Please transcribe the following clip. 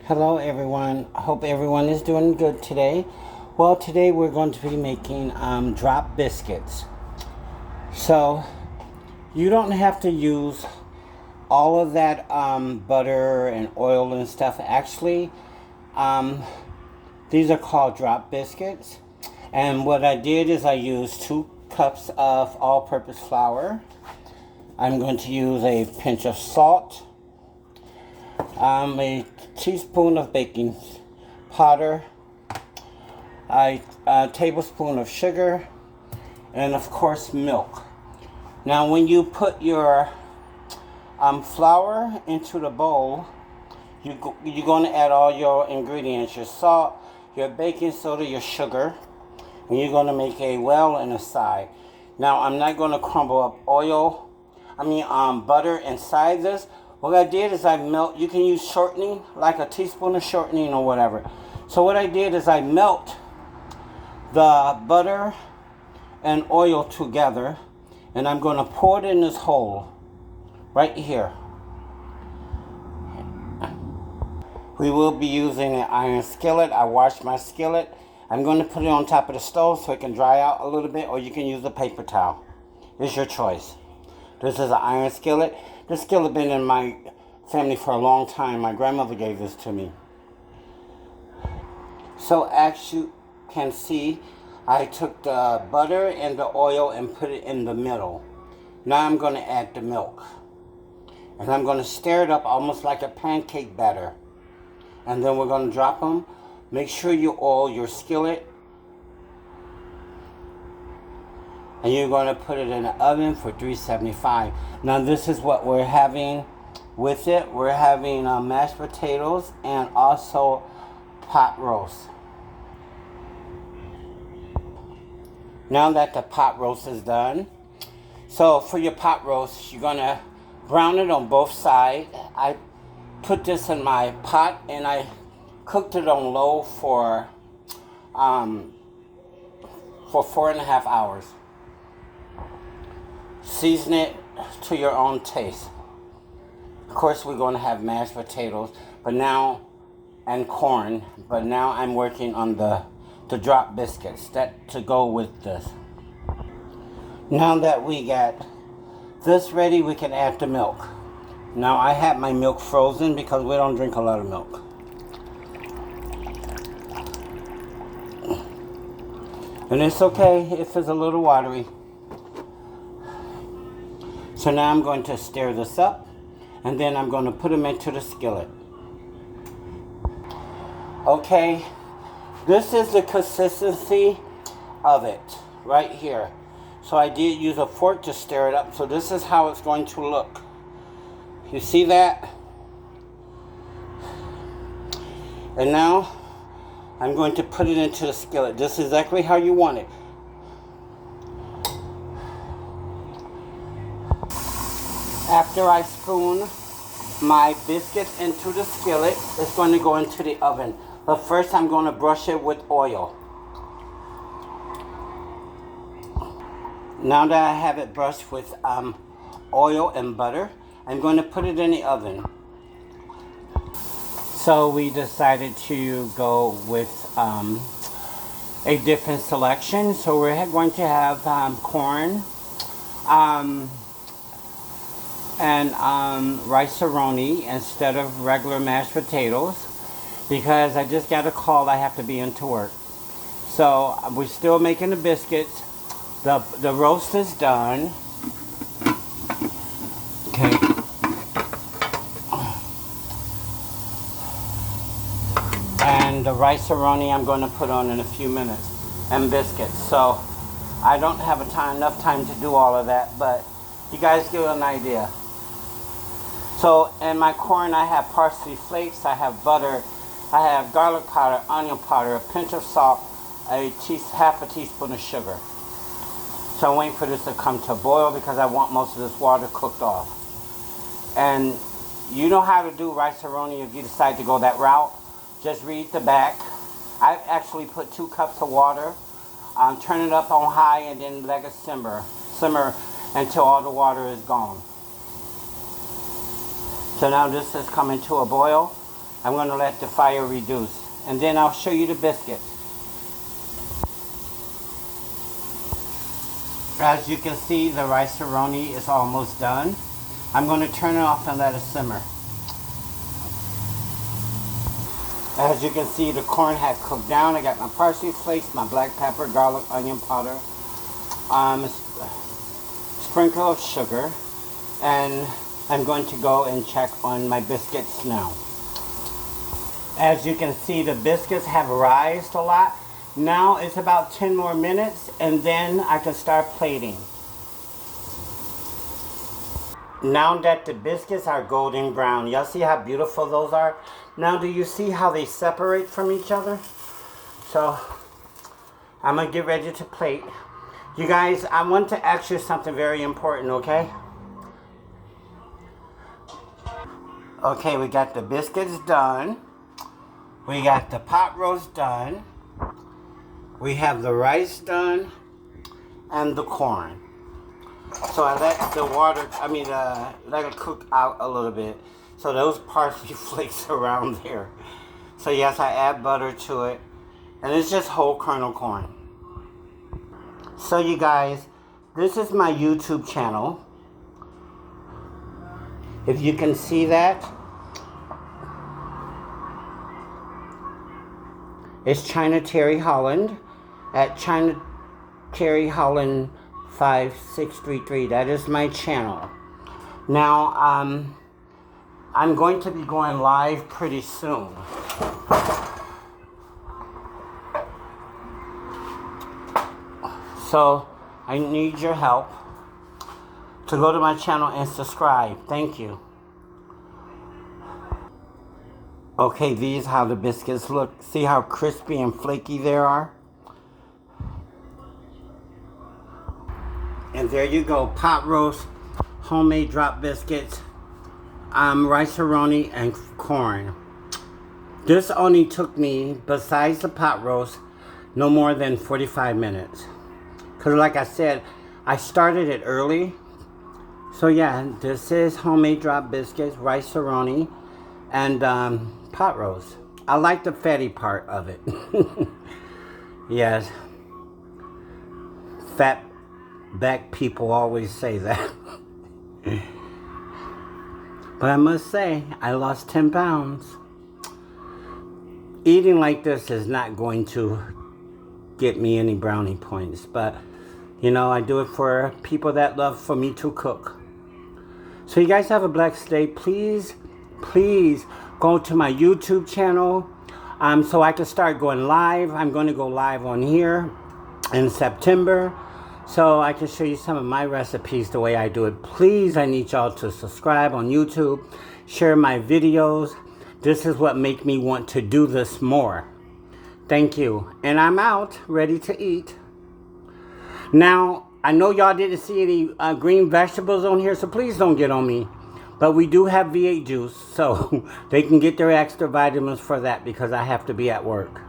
Hello everyone. I hope everyone is doing good today. Well, today we're going to be making drop biscuits. So you don't have to use all of that butter and oil and stuff. Actually, these are called drop biscuits. And what I did is I used 2 cups of all-purpose flour. I'm going to use a pinch of salt, a teaspoon of baking powder, a tablespoon of sugar, and of course milk. Now when you put your flour into the bowl, you're going to add all your ingredients, your salt, your baking soda, your sugar, and you're going to make a well and a side. Now I'm not going to crumble up butter inside this. What I did is you can use shortening, like a teaspoon of shortening or whatever. So what I did is I melt the butter and oil together, and I'm going to pour it in this hole right here. We will be using an iron skillet. I washed my skillet. I'm going to put it on top of the stove so it can dry out a little bit, or you can use a paper towel. It's your choice. This is an iron skillet. This skillet has been in my family for a long time. My grandmother gave this to me. So as you can see, I took the butter and the oil and put it in the middle. Now I'm going to add the milk. And I'm going to stir it up almost like a pancake batter. And then we're going to drop them. Make sure you oil your skillet. And you're going to put it in the oven for 375. Now this is what we're having with it. We're having mashed potatoes and also pot roast. Now that the pot roast is done, so for your pot roast, you're going to brown it on both sides. I put this in my pot and I cooked it on low for 4.5 hours. Season it to your own taste. Of course, we're going to have mashed potatoes, and corn. But now I'm working on the drop biscuits to go with this. Now that we got this ready, we can add the milk. Now I have my milk frozen because we don't drink a lot of milk. And it's okay if it's a little watery. So now I'm going to stir this up, and then I'm going to put them into the skillet. Okay, this is the consistency of it right here. So I did use a fork to stir it up. So this is how it's going to look. You see that? And now I'm going to put it into the skillet. This is exactly how you want it. After I spoon my biscuits into the skillet, it's going to go into the oven. But first I'm going to brush it with oil. Now that I have it brushed with oil and butter, I'm going to put it in the oven. So we decided to go with a different selection. So we're going to have corn, and rice-a-roni instead of regular mashed potatoes, because I just got a call. I have to be into work. So we're still making the biscuits. The roast is done. Okay. And the rice-a-roni I'm going to put on in a few minutes, and biscuits. So I don't have enough time to do all of that, but you guys get an idea. So in my corn, I have parsley flakes, I have butter, I have garlic powder, onion powder, a pinch of salt, half a teaspoon of sugar. So I'm waiting for this to come to a boil because I want most of this water cooked off. And you know how to do rice-a-roni if you decide to go that route. Just read the back. I actually put 2 cups of water, turn it up on high, and then let it simmer until all the water is gone. So now this is coming to a boil. I'm going to let the fire reduce. And then I'll show you the biscuits. As you can see, the rice-a-roni is almost done. I'm going to turn it off and let it simmer. As you can see, the corn had cooked down. I got my parsley flakes, my black pepper, garlic, onion powder, a sprinkle of sugar, and I'm going to go and check on my biscuits now. As you can see, the biscuits have rised a lot. Now it's about 10 more minutes, and then I can start plating. Now that the biscuits are golden brown, y'all see how beautiful those are? Now do you see how they separate from each other? So I'm gonna get ready to plate. You guys, I want to ask you something very important, okay? Okay, we got the biscuits done. We got the pot roast done. We have the rice done and the corn. So I let the water, let it cook out a little bit. So those parsley flakes around there. So yes, I add butter to it. And it's just whole kernel corn. So you guys, this is my YouTube channel. If you can see that. It's China Terry Holland at China Terry Holland 5633. That is my channel. Now, I'm going to be going live pretty soon. So, I need your help to go to my channel and subscribe. Thank you. Okay, these how the biscuits look. See how crispy and flaky they are? And there you go, pot roast, homemade drop biscuits, rice-a-roni, and corn. This only took me, besides the pot roast, no more than 45 minutes. Because like I said, I started it early. So yeah, this is homemade drop biscuits, rice-a-roni, and pot roast. I like the fatty part of it. Yes. Fat back people always say that. But I must say, I lost 10 pounds. Eating like this is not going to get me any brownie points. But, you know, I do it for people that love for me to cook. So you guys have a blessed day. Please, please go to my YouTube channel so I can start going live. I'm going to go live on here in September. So I can show you some of my recipes the way I do it. Please, I need y'all to subscribe on YouTube, share my videos. This is what makes me want to do this more. Thank you. And I'm out, ready to eat. Now, I know y'all didn't see any green vegetables on here, so please don't get on me. But we do have V8 juice, so they can get their extra vitamins for that because I have to be at work.